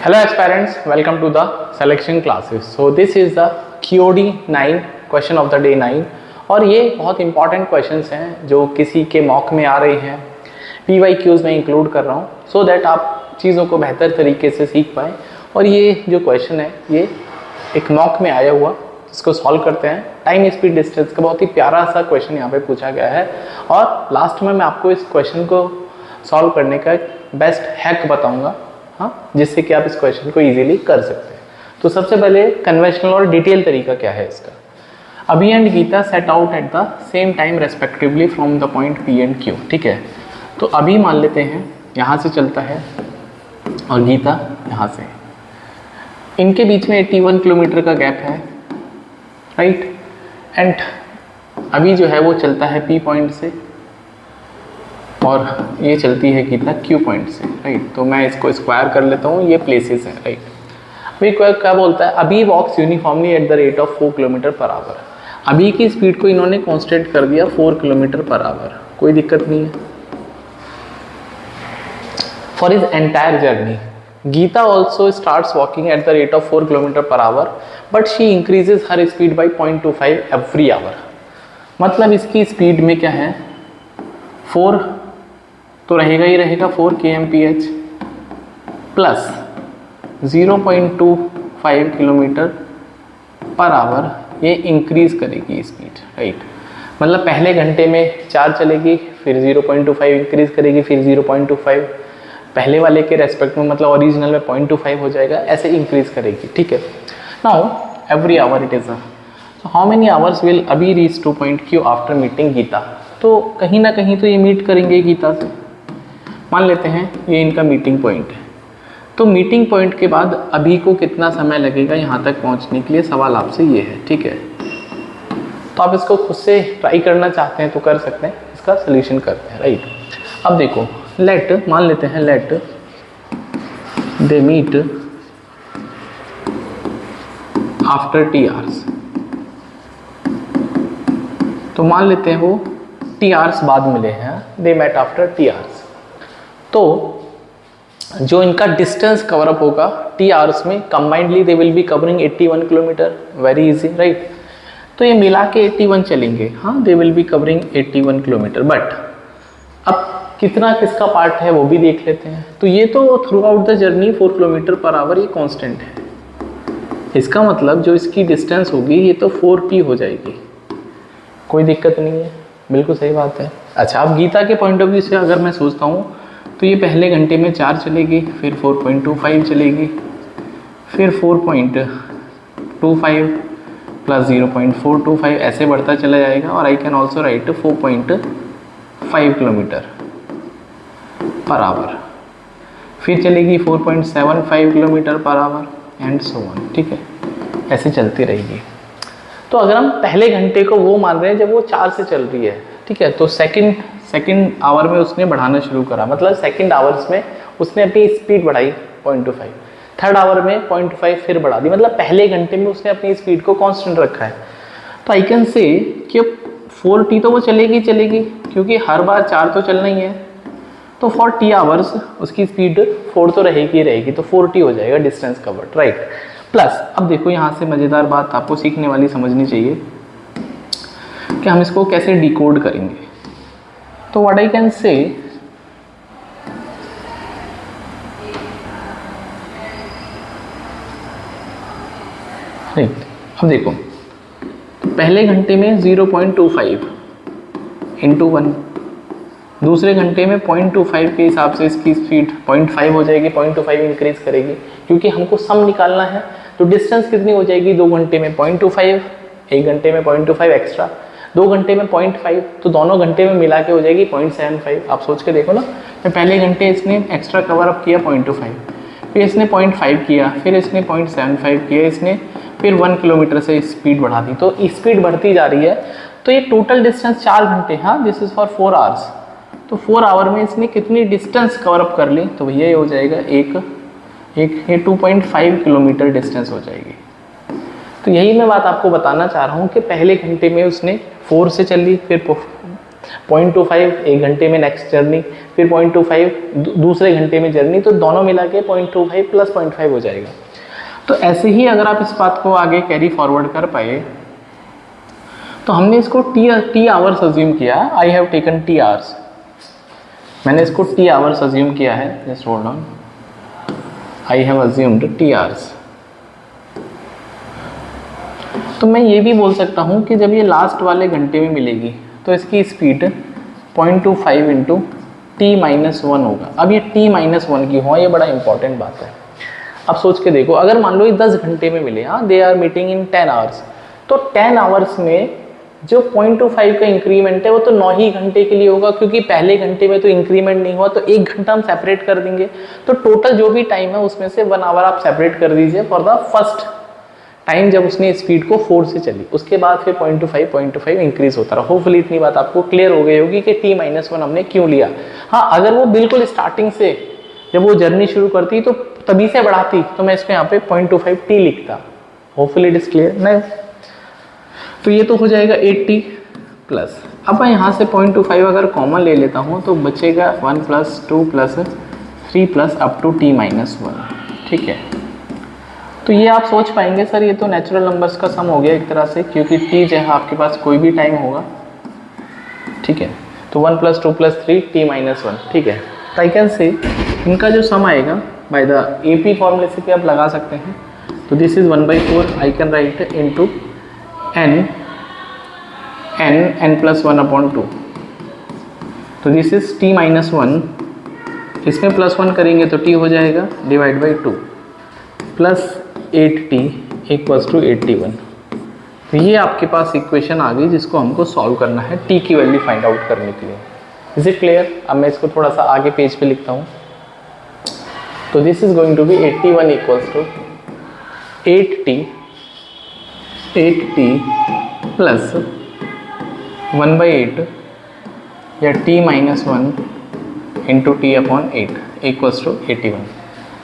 Hello aspirants, welcome to the selection classes. So this is the QOD 9 question of the day 9 और ये बहुत important questions हैं जो किसी के मॉक में आ रहे हैं, PYQs में इंक्लूड कर रहा हूँ सो दैट आप चीज़ों को बेहतर तरीके से सीख पाएँ। और ये जो क्वेश्चन है ये एक मॉक में आया हुआ, इसको सॉल्व करते हैं। टाइम स्पीड डिस्टेंस का बहुत ही प्यारा सा क्वेश्चन यहाँ पे पूछा गया है और लास्ट में मैं आपको इस क्वेश्चन को सॉल्व करने का बेस्ट हैक बताऊँगा, हाँ, जिससे कि आप इस क्वेश्चन को इजीली कर सकते हैं। तो सबसे पहले कन्वेंशनल और डिटेल तरीका क्या है इसका। Abhi and Geeta set out at the same time respectively from the point P and Q, ठीक है। तो अभी मान लेते हैं यहाँ से चलता है और गीता यहाँ से, इनके बीच में 81 किलोमीटर का गैप है, राइट। एंड अभी जो है वो चलता है P पॉइंट से और ये चलती है गीता Q पॉइंट से, राइट। तो मैं इसको स्क्वायर कर लेता हूँ, ये प्लेसेस हैं, राइट। अभी क्या बोलता है, Abhi walks uniformly at the rate of 4 kilometre per hour. Abhi की स्पीड को इन्होंने कांस्टेंट कर दिया 4 किलोमीटर पर आवर, कोई दिक्कत नहीं है। For his entire journey Geeta also starts walking at the rate of 4 kilometre per hour but she increases her speed by 0.25 every hour. मतलब इसकी स्पीड में क्या है, 4 तो रहेगा ही रहेगा 4 kmph plus 0.25 kilometre per our, ये इंक्रीज करेगी स्पीड, राइट। मतलब पहले घंटे में 4 चलेगी, फिर 0.25 इंक्रीज करेगी, फिर 0.25 पहले वाले के रेस्पेक्ट में, मतलब ओरिजिनल में 0.25 हो जाएगा, ऐसे इंक्रीज करेगी, ठीक है। Now every hour it is so how many hours will Abhi reach to point Q after meeting Geeta. तो कहीं ना कहीं तो ये मीट करेंगे गीता से, मान लेते हैं ये इनका मीटिंग पॉइंट है। तो मीटिंग पॉइंट के बाद अभी को कितना समय लगेगा यहाँ तक पहुँचने के लिए, सवाल आपसे ये है, ठीक है। तो आप इसको खुद से ट्राई करना चाहते हैं तो कर सकते हैं, इसका सोल्यूशन करते हैं, राइट। अब देखो, लेट मान लेते हैं, let they meet after T hours. तो मान लेते हैं वो T आवर्स बाद मिले हैं, they met after T hours. तो जो इनका डिस्टेंस कवर अप होगा T आवर्स में, combinedly they will be covering 81 kilometre, very easy, right. तो ये मिला के 81 चलेंगे, हाँ, they will be covering 81 kilometre. But अब कितना किसका पार्ट है वो भी देख लेते हैं। तो ये तो through out the journey 4 kilometre per our ये कांस्टेंट है, इसका मतलब जो इसकी डिस्टेंस होगी ये तो 4P हो जाएगी, कोई दिक्कत नहीं है, बिल्कुल सही बात है। अच्छा, अब गीता के पॉइंट ऑफ व्यू से अगर मैं सोचता हूँ तो ये पहले घंटे में 4 चलेगी, फिर 4.25 चलेगी, फिर 4.25 प्लस 0.425 ऐसे बढ़ता चला जाएगा। और I can also right 4.5 kilometre per our, फिर चलेगी 4.75 kilometre per our and so on, ठीक है, ऐसे चलती रहेगी। तो अगर हम पहले घंटे को वो मान रहे हैं जब वो 4 से चल रही है, ठीक है, तो सेकंड आवर में उसने बढ़ाना शुरू करा, मतलब सेकंड आवर्स में उसने अपनी स्पीड बढ़ाई 0.25, थर्ड आवर में 0.5 फिर बढ़ा दी, मतलब पहले घंटे में उसने अपनी स्पीड को कांस्टेंट रखा है। तो आई कैन से कि 4T तो वो चलेगी क्योंकि हर बार 4 तो चलना ही है, तो फॉर T आवर्स उसकी स्पीड 4 तो रहेगी, तो 4T हो जाएगा डिस्टेंस कवर्ड, राइट। प्लस अब देखो यहाँ से मज़ेदार बात आपको सीखने वाली समझनी चाहिए कि हम इसको कैसे डिकोड करेंगे। तो what I can say, right, अब देखो, तो पहले घंटे में 0.25 इंटू 1, दूसरे घंटे में 0.25 के हिसाब से इसकी स्पीड 0.5 हो जाएगी, 0.25 इंक्रीज करेगी क्योंकि हमको सम निकालना है। तो डिस्टेंस कितनी हो जाएगी, 2 घंटे में 0.25, 1 घंटे में 0.25 एक्स्ट्रा, 2 घंटे में 0.5, तो दोनों घंटे में मिला के हो जाएगी 0.75। आप सोच के देखो ना, तो पहले घंटे इसने एक्स्ट्रा कवर अप किया 0.25, फिर इसने 0.5 किया, फिर इसने 0.75 किया, इसने फिर 1 किलोमीटर से स्पीड बढ़ा दी, तो स्पीड बढ़ती जा रही है। तो ये टोटल डिस्टेंस 4 घंटे, हाँ, दिस इज़ फॉर 4 आवर्स। तो 4 आवर में इसने कितनी डिस्टेंस कवर अप कर ली, तो भैया ये हो जाएगा ये 2.5 किलोमीटर डिस्टेंस हो जाएगी। तो यही मैं बात आपको बताना चाह रहा हूँ कि पहले घंटे में उसने 4 से चली, फिर 0.25 1 घंटे में नेक्स्ट जर्नी, फिर 0.25 दूसरे घंटे में जर्नी, तो दोनों मिला के 0.25 प्लस 0.5 हो जाएगा। तो ऐसे ही अगर आप इस बात को आगे कैरी फॉरवर्ड कर पाए, तो हमने इसको टी आवर्स अज्यूम किया, I have taken T hours, मैंने इसको टी आवर्स अज्यूम किया है, just hold on, I have assumed T hours. तो मैं ये भी बोल सकता हूँ कि जब ये लास्ट वाले घंटे में मिलेगी तो इसकी स्पीड 0.25 इंटू t-1 होगा। अब ये t-1 की हो, ये बड़ा इंपॉर्टेंट बात है। अब सोच के देखो, अगर मान लो ये 10 घंटे में मिले, हाँ they are meeting in 10 hours, तो 10 आवर्स में जो 0.25 का इंक्रीमेंट है वो तो 9 ही घंटे के लिए होगा, क्योंकि पहले घंटे में तो इंक्रीमेंट नहीं हुआ, तो 1 घंटा हम सेपरेट कर देंगे। तो टोटल जो भी टाइम है उसमें से 1 आवर आप सेपरेट कर दीजिए फॉर द फर्स्ट टाइम जब उसने स्पीड को 4 से चली, उसके बाद फिर 0.25 इंक्रीज होता रहा। होपफुली इतनी बात आपको क्लियर हो गई होगी कि t-1 हमने क्यों लिया। हाँ, अगर वो बिल्कुल स्टार्टिंग से जब वो जर्नी शुरू करती तो तभी से बढ़ाती, तो मैं इसको यहाँ पे 0.25 t लिखता। Hopefully it is clear. नहीं तो ये तो हो जाएगा 8t प्लस, अब मैं यहाँ से 0.25 अगर कॉमन ले लेता हूँ तो बचेगा 1 plus 2 plus 3 plus up to t-1। ठीक है, तो ये आप सोच पाएंगे सर ये तो नेचुरल नंबर्स का सम हो गया एक तरह से, क्योंकि t जहाँ आपके पास कोई भी टाइम होगा। ठीक है, तो 1 प्लस 2 प्लस 3 t-1। ठीक है, तो आई कैन से इनका जो सम आएगा बाय द AP फॉर्मूले से भी आप लगा सकते हैं। तो this is 1/4 I can write into n plus 1/2। तो दिस इज t-1, इसमें प्लस 1 करेंगे तो t हो जाएगा divide by 2 plus 8t equals to 81। तो ये आपके पास इक्वेशन आ गई जिसको हमको सॉल्व करना है t की वैल्यू फाइंड आउट करने के लिए। Is it clear? अब मैं इसको थोड़ा सा आगे पेज पे लिखता हूँ। तो this is going to be 81 equals to 8t plus 1/8 या t-1 into t/8 equals to 81।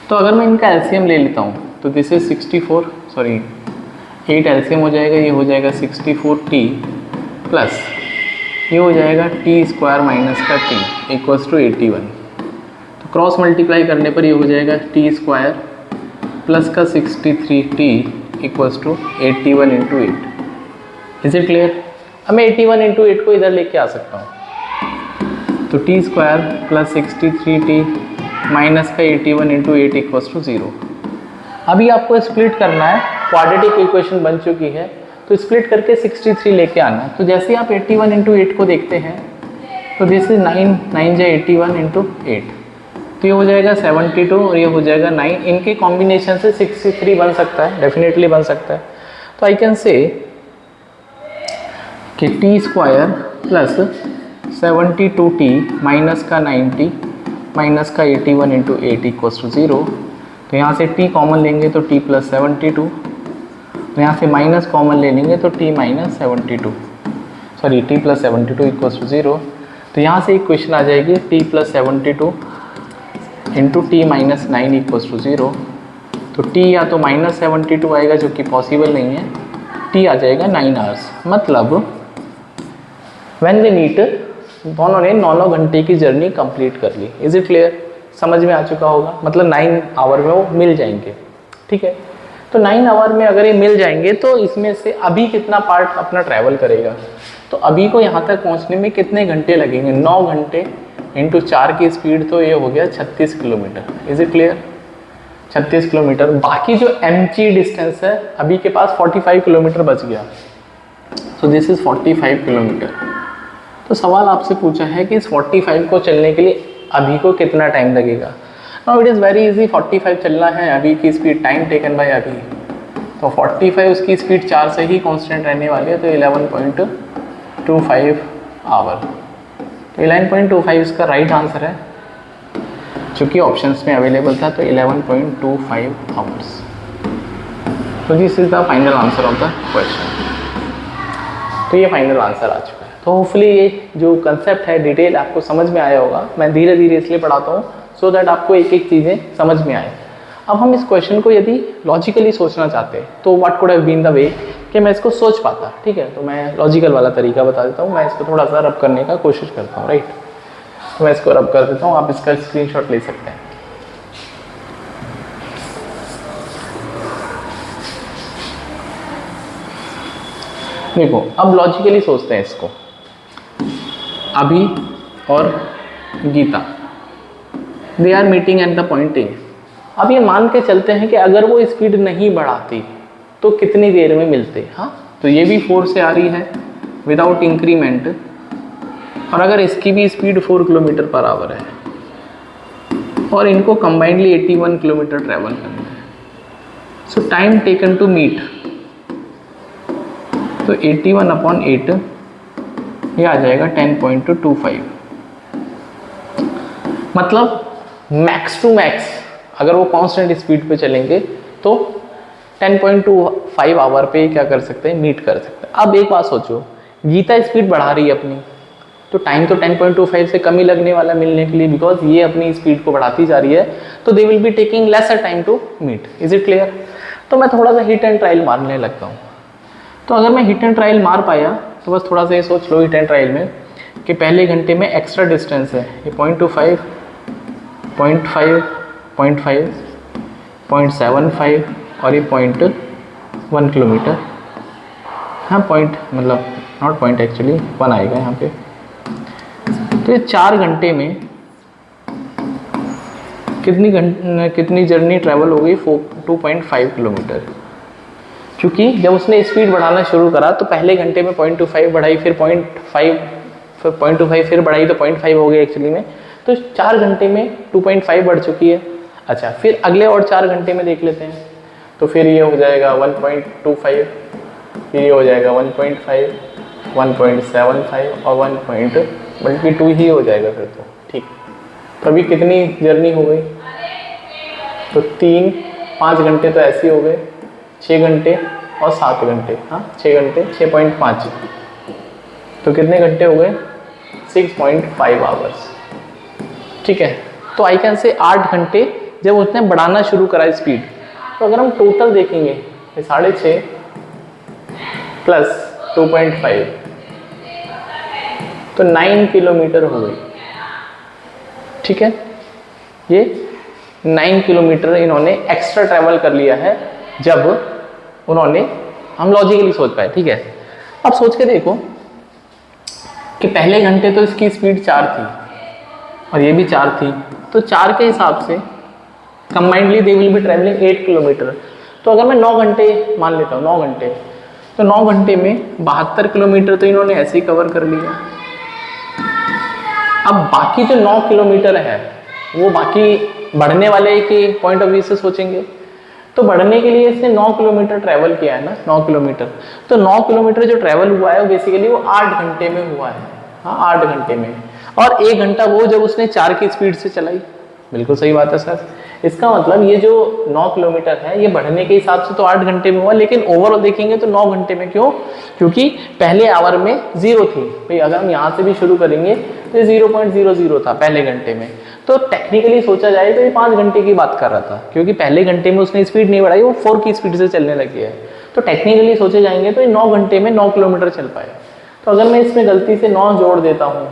तो अगर मैं इनका एलसीएम ले लेता हूँ तो दिस इज 64, सॉरी 8 एलसीएम हो जाएगा, ये हो जाएगा 64t प्लस ये हो जाएगा t² माइनस का t इक्वल्स टू 81। तो क्रॉस मल्टीप्लाई करने पर ये हो जाएगा t² प्लस का 63t equals to 81 into 8। Is it clear? अब मैं 81 इंटू 8 को इधर लेके आ सकता हूँ, तो t² प्लस 63t माइनस का 81 इंटू 8 इक्वल्स टू 0। अभी आपको स्प्लिट करना है, क्वाड्रेटिक इक्वेशन बन चुकी है, तो स्प्लिट करके 63 लेके आना है। तो जैसे आप 81 इंटू 8 को देखते हैं तो दिस इज 9 जा 81 इंटू 8, तो ये हो जाएगा 72 और ये हो जाएगा 9। इनके कॉम्बिनेशन से 63 बन सकता है, डेफिनेटली बन सकता है। तो आई कैन से कि t² प्लस 72t माइनस का 90 माइनस का 81 इंटू 8 इक्वल्स टू 0। तो यहाँ से t कॉमन लेंगे तो t प्लस 72, यहाँ से माइनस कॉमन ले लेंगे तो t minus 72, sorry t plus 72 equals to 0। तो यहाँ से इक्वेशन आ जाएगी t plus 72 into t minus 9 equals to 0। तो t या तो माइनस 72 आएगा जो कि पॉसिबल नहीं है, t आ जाएगा 9 आवर्स। मतलब व्हेन दे मीट दोनों ने 9 घंटे की जर्नी कंप्लीट कर ली। Is it clear? समझ में आ चुका होगा, मतलब 9 आवर में वो मिल जाएंगे। ठीक है, तो 9 आवर में अगर ये मिल जाएंगे तो इसमें से अभी कितना पार्ट अपना ट्रैवल करेगा, तो अभी को यहाँ तक पहुँचने में कितने घंटे लगेंगे? 9 घंटे इंटू 4 की स्पीड, तो ये हो गया 36 kilometre. Is it clear? 36 kilometre. बाकी जो एम्प्टी डिस्टेंस है अभी के पास 45 किलोमीटर बच गया, सो दिस इज 45 किलोमीटर। तो सवाल आपसे पूछा है कि इस 45 को चलने के लिए अभी को कितना टाइम लगेगा। Now it is very easy, 45 चलना है, अभी की स्पीड टाइम टेकन बाय अभी, तो 45 उसकी स्पीड 4 से ही कांस्टेंट रहने वाली है, तो 11.25 आवर। तो 11.25 इसका राइट आंसर है, चूँकि ऑप्शंस में अवेलेबल था, तो 11.25 आवर्स। तो this is the final answer of the question. तो ये फाइनल आंसर आ चुका है। तो होपफुली ये जो कंसेप्ट है डिटेल आपको समझ में आया होगा। मैं धीरे धीरे इसलिए पढ़ाता हूँ सो दैट आपको एक एक चीज़ें समझ में आए। अब हम इस क्वेश्चन को यदि लॉजिकली सोचना चाहते हैं तो what could have been the way कि मैं इसको सोच पाता, ठीक है। तो मैं लॉजिकल वाला तरीका बता देता हूँ, मैं इसको थोड़ा सा रब करने का कोशिश करता हूँ, राइट। तो मैं इसको रब कर देता हूँ, आप इसका स्क्रीनशॉट ले सकते हैं। देखो अब लॉजिकली सोचते हैं इसको। अभी और Geeta they are meeting at the point A. अब ये मान के चलते हैं कि अगर वो स्पीड नहीं बढ़ाती तो कितनी देर में मिलते। हाँ, तो ये भी 4 से आ रही है विदाउट इंक्रीमेंट, और अगर इसकी भी स्पीड 4 किलोमीटर पर आवर है और इनको कंबाइंडली 81 किलोमीटर ट्रैवल करना है, so time taken to meet, तो 81/8 ये आ जाएगा 10.25। मतलब मैक्स टू मैक्स अगर वो कांस्टेंट स्पीड पे चलेंगे तो 10.25 आवर पे क्या कर सकते हैं, मीट कर सकते हैं। अब एक बात सोचो, गीता स्पीड बढ़ा रही है अपनी, तो टाइम तो 10.25 से कम ही लगने वाला मिलने के लिए, बिकॉज ये अपनी स्पीड को बढ़ाती जा रही है, तो they will be taking lesser time to meet. Is it clear? तो मैं थोड़ा सा हिट एंड ट्रायल मारने लगता हूँ। तो अगर मैं हिट एंड ट्रायल मार पाया तो बस थोड़ा सा ये सोच लो हिट एंड ट्रायल में कि पहले घंटे में एक्स्ट्रा डिस्टेंस है, ये 0.25, 0.5, 0.5, 0.75 और ये 0.1 किलोमीटर। हाँ, पॉइंट मतलब नॉट पॉइंट, एक्चुअली 1 आएगा यहाँ पे। तो ये 4 घंटे में कितनी जर्नी ट्रैवल हो गई, 2.5 किलोमीटर। क्योंकि जब उसने स्पीड बढ़ाना शुरू करा तो पहले घंटे में 0.25 बढ़ाई, फिर 0.5, फिर 0.25 फिर बढ़ाई तो 0.5 हो गई एक्चुअली में। तो 4 घंटे में 2.5 बढ़ चुकी है। अच्छा, फिर अगले और 4 घंटे में देख लेते हैं, तो फिर ये हो जाएगा 1.25, फिर ये हो जाएगा 1.5, 1.75 और 1.2 ही हो जाएगा फिर तो, ठीक। तो अभी कितनी जर्नी हो गई, तो 5 घंटे तो ऐसे ही हो गए, 6 घंटे और 7 घंटे, हाँ 6 घंटे 6.5, तो कितने घंटे हो गए, 6.5 आवर्स, ठीक है। तो आई कैन से 8 घंटे जब उसने बढ़ाना शुरू करा स्पीड। तो अगर हम टोटल देखेंगे, ये 6.5 प्लस 2.5 तो 9 किलोमीटर हो गई, ठीक है। ये 9 किलोमीटर इन्होंने एक्स्ट्रा ट्रैवल कर लिया है जब उन्होंने, हम लॉजिकली सोच पाए, ठीक है। अब सोच के देखो कि पहले घंटे तो इसकी स्पीड 4 थी और ये भी 4 थी, तो 4 के हिसाब से combinedly they will be travelling 8 kilometre. तो अगर मैं 9 घंटे मान लेता हूँ, 9 घंटे, तो 9 घंटे में 72 किलोमीटर तो इन्होंने ऐसे ही कवर कर लिया। अब बाकी जो 9 किलोमीटर है वो बाकी बढ़ने वाले के पॉइंट ऑफ व्यू से सोचेंगे, तो बढ़ने के लिए इसने 9 किलोमीटर ट्रैवल किया है ना, 9 किलोमीटर, तो 9 किलोमीटर जो ट्रैवल हुआ है वो बेसिकली वो 8 घंटे में हुआ है, हाँ 8 घंटे में, और 1 घंटा वो जब उसने 4 की स्पीड से चलाई। बिल्कुल सही बात है सर। इसका मतलब ये जो 9 किलोमीटर है ये बढ़ने के हिसाब से तो 8 घंटे में हुआ, लेकिन ओवरऑल देखेंगे तो 9 घंटे में। क्यों? क्योंकि पहले आवर में 0 थी भाई, अगर हम यहाँ से भी शुरू करेंगे तो ये 0.00 था पहले घंटे में। तो टेक्निकली सोचा जाए तो ये 5 घंटे की बात कर रहा था, क्योंकि पहले घंटे में उसने स्पीड नहीं बढ़ाई, वो 4 की स्पीड से चलने लगी है। तो टेक्निकली सोचे जाएंगे तो ये 9 घंटे में 9 किलोमीटर चल पाए। तो अगर मैं इसमें गलती से 9 जोड़ देता हूँ,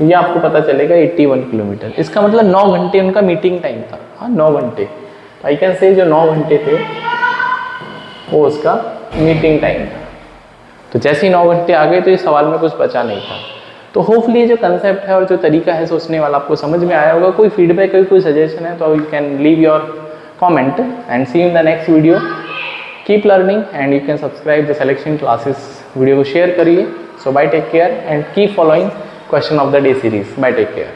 ये आपको पता चलेगा 81 किलोमीटर। इसका मतलब 9 घंटे उनका मीटिंग टाइम था, हाँ 9 घंटे। आई कैन से जो 9 घंटे थे वो उसका मीटिंग टाइम था। तो जैसे ही 9 घंटे आ गए तो इस सवाल में कुछ बचा नहीं था। तो होपफुली ये जो कंसेप्ट है और जो तरीका है सोचने वाला आपको समझ में आया होगा। कोई फीडबैक है, कोई सजेशन है तो you can leave your comment and see in the next video. Keep learning and you can subscribe the selection classes. Video को शेयर करिए। So bye, take care and keep following question of the day series. Bye, take care.